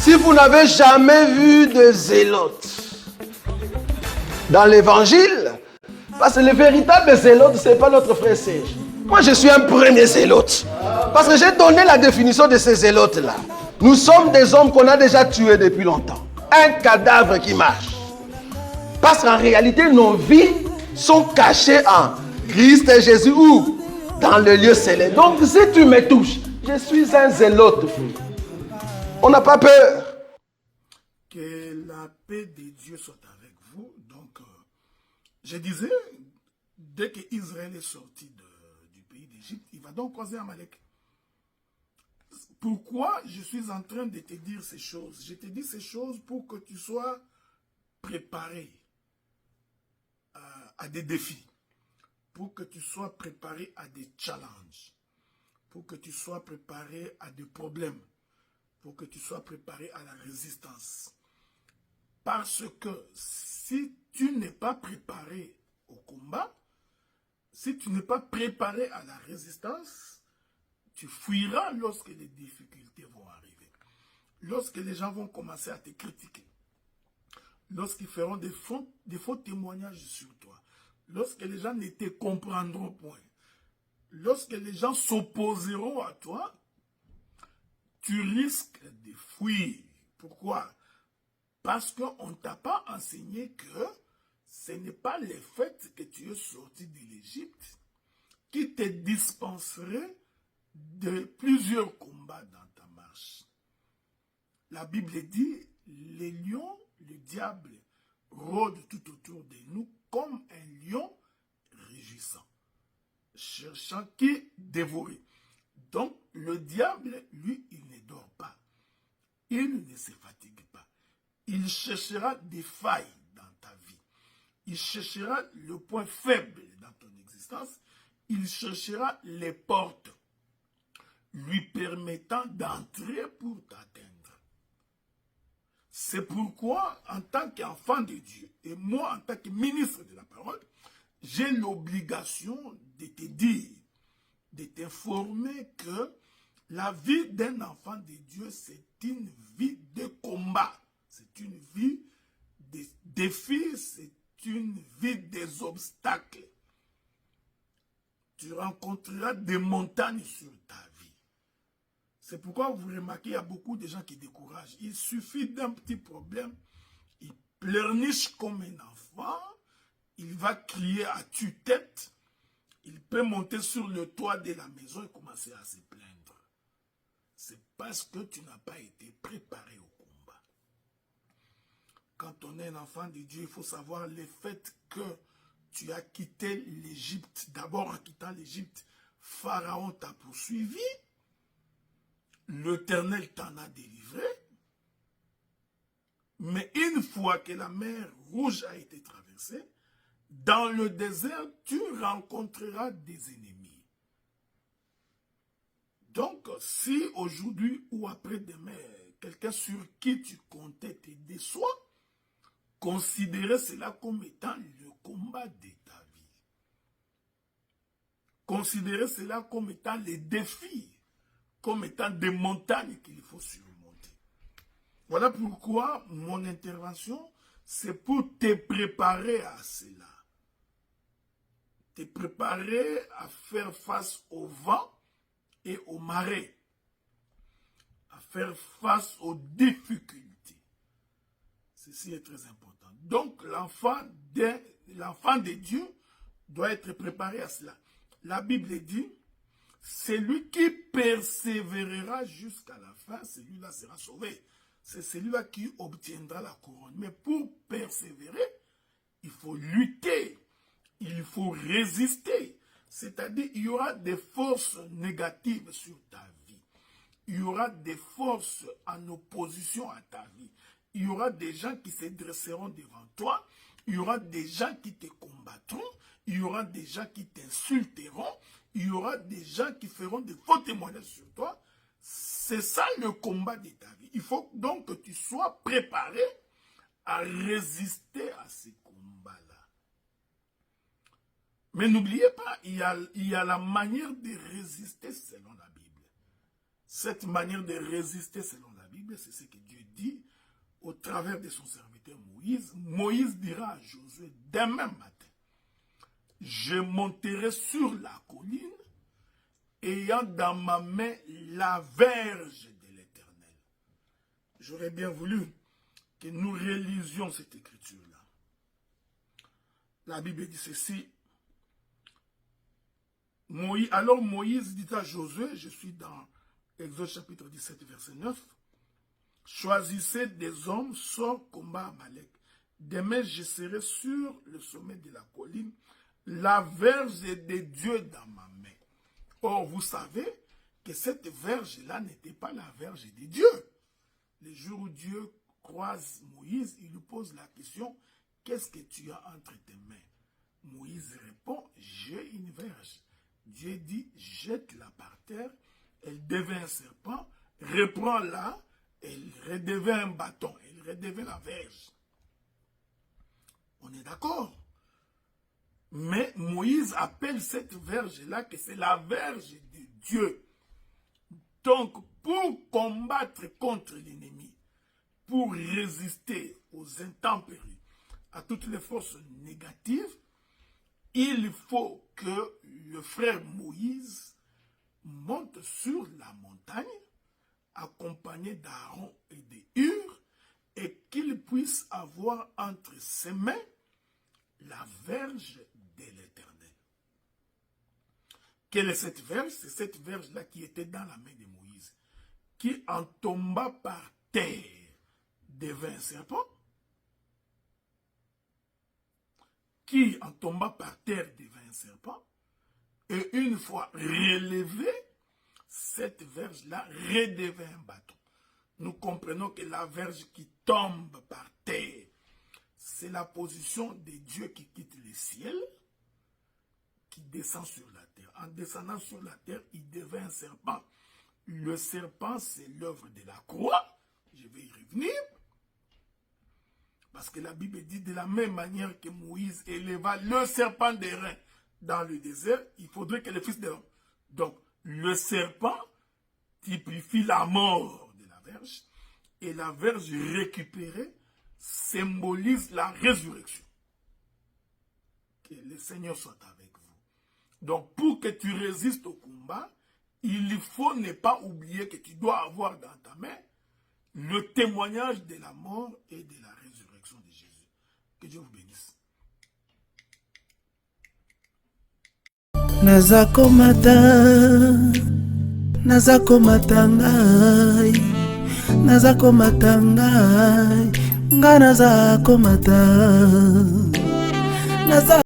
Si vous n'avez jamais vu de zélotes dans l'évangile, parce que le véritable zélote, ce n'est pas notre frère Serge. Moi, je suis un premier zélote. Parce que j'ai donné la définition de ces zélotes-là. Nous sommes des hommes qu'on a déjà tués depuis longtemps. Un cadavre qui marche. Parce qu'en réalité, nos vies sont cachées en Christ et Jésus ou dans le lieu céleste. Donc, si tu me touches, je suis un zélote. On n'a pas peur. Que la paix de Dieu soit avec vous. Donc, je disais, dès qu'Israël est sorti du pays d'Égypte, il va donc croiser Amalek. Pourquoi je suis en train de te dire ces choses? Je te dis ces choses pour que tu sois préparé à des défis, pour que tu sois préparé à des challenges, pour que tu sois préparé à des problèmes, pour que tu sois préparé à la résistance. Parce que si tu n'es pas préparé au combat, si tu n'es pas préparé à la résistance, tu fuiras lorsque les difficultés vont arriver. Lorsque les gens vont commencer à te critiquer. Lorsqu'ils feront des faux témoignages sur toi. Lorsque les gens ne te comprendront point. Lorsque les gens s'opposeront à toi, tu risques de fuir. Pourquoi? Parce qu'on ne t'a pas enseigné que ce n'est pas le fait que tu es sorti de l'Égypte qui te dispenserait de plusieurs combats dans ta marche. La Bible dit, les lions, le diable, rôdent tout autour de nous comme un lion rugissant, cherchant qui dévorer. Donc, le diable, lui, il ne dort pas. Il ne se fatigue pas. Il cherchera des failles dans ta vie. Il cherchera le point faible dans ton existence. Il cherchera les portes lui permettant d'entrer pour t'atteindre. C'est pourquoi, en tant qu'enfant de Dieu, et moi en tant que ministre de la parole, j'ai l'obligation de te dire, de t'informer que la vie d'un enfant de Dieu, c'est une vie de combat. C'est une vie de défis, c'est une vie des obstacles. Tu rencontreras des montagnes sur ta vie. C'est pourquoi vous remarquez, il y a beaucoup de gens qui découragent. Il suffit d'un petit problème, il pleurniche comme un enfant, il va crier à tue-tête, il peut monter sur le toit de la maison et commencer à se plaindre. C'est parce que tu n'as pas été préparé au combat. Quand on est un enfant de Dieu, il faut savoir le fait que tu as quitté l'Égypte. D'abord, en quittant l'Égypte, Pharaon t'a poursuivi. L'Éternel t'en a délivré. Mais une fois que la mer Rouge a été traversée, dans le désert, tu rencontreras des ennemis. Donc, si aujourd'hui ou après-demain, quelqu'un sur qui tu comptais te déçoit, considérez cela comme étant le combat de ta vie. Considérez cela comme étant les défis, comme étant des montagnes qu'il faut surmonter. Voilà pourquoi mon intervention, c'est pour te préparer à cela. Te préparer à faire face au vent et aux marées. À faire face aux difficultés. Ceci est très important. Donc, l'enfant de Dieu doit être préparé à cela. La Bible dit, celui qui persévérera jusqu'à la fin, celui-là sera sauvé. C'est celui-là qui obtiendra la couronne. Mais pour persévérer, il faut lutter, il faut résister. C'est-à-dire, il y aura des forces négatives sur ta vie. Il y aura des forces en opposition à ta vie. Il y aura des gens qui se dresseront devant toi. Il y aura des gens qui te combattront. Il y aura des gens qui t'insulteront. Il y aura des gens qui feront des faux témoignages sur toi. C'est ça le combat de ta vie. Il faut donc que tu sois préparé à résister à ces combats-là. Mais n'oubliez pas, il y a la manière de résister selon la Bible. Cette manière de résister selon la Bible, c'est ce que Dieu dit au travers de son serviteur Moïse. Moïse dira à Josué demain matin, je monterai sur la colline ayant dans ma main la verge de l'Éternel. J'aurais bien voulu que nous relisions cette écriture-là. La Bible dit ceci. Alors Moïse dit à Josué, je suis dans Exode chapitre 17, verset 9, choisissez des hommes, sort combat Amalek. Demain, je serai sur le sommet de la colline, la verge de Dieu dans ma main. Or, vous savez que cette verge-là n'était pas la verge de Dieu. Le jour où Dieu croise Moïse, il lui pose la question, qu'est-ce que tu as entre tes mains? Moïse répond, j'ai une verge. Dieu dit, jette-la par terre, elle devient un serpent, reprends-la, elle redevient un bâton, elle redevient la verge. On est d'accord? Mais Moïse appelle cette verge-là que c'est la verge de Dieu. Donc, pour combattre contre l'ennemi, pour résister aux intempéries, à toutes les forces négatives, il faut que le frère Moïse monte sur la montagne, accompagné d'Aaron et de Hur, et qu'il puisse avoir entre ses mains la verge de l'Éternel. Quelle est cette verge? C'est cette verge-là qui était dans la main de Moïse, qui en tomba par terre devint un serpent, qui en tomba par terre devint un serpent, et une fois relevé, cette verge-là redevint un bâton. Nous comprenons que la verge qui tombe par terre, c'est la position de Dieu qui quitte le ciel, qui descend sur la terre. En descendant sur la terre, il devient un serpent. Le serpent, c'est l'œuvre de la croix. Je vais y revenir. Parce que la Bible dit de la même manière que Moïse éleva le serpent d'airain dans le désert, il faudrait que le fils de l'homme. Donc, le serpent typifie la mort de la verge, et la verge récupérée symbolise la résurrection. Que le Seigneur soit avec vous. Donc, pour que tu résistes au combat, il faut ne pas oublier que tu dois avoir dans ta main le témoignage de la mort et de la résurrection de Jésus. Que Dieu vous bénisse. Nazakomata ngai, nazakomata ngai, nga nazakomata.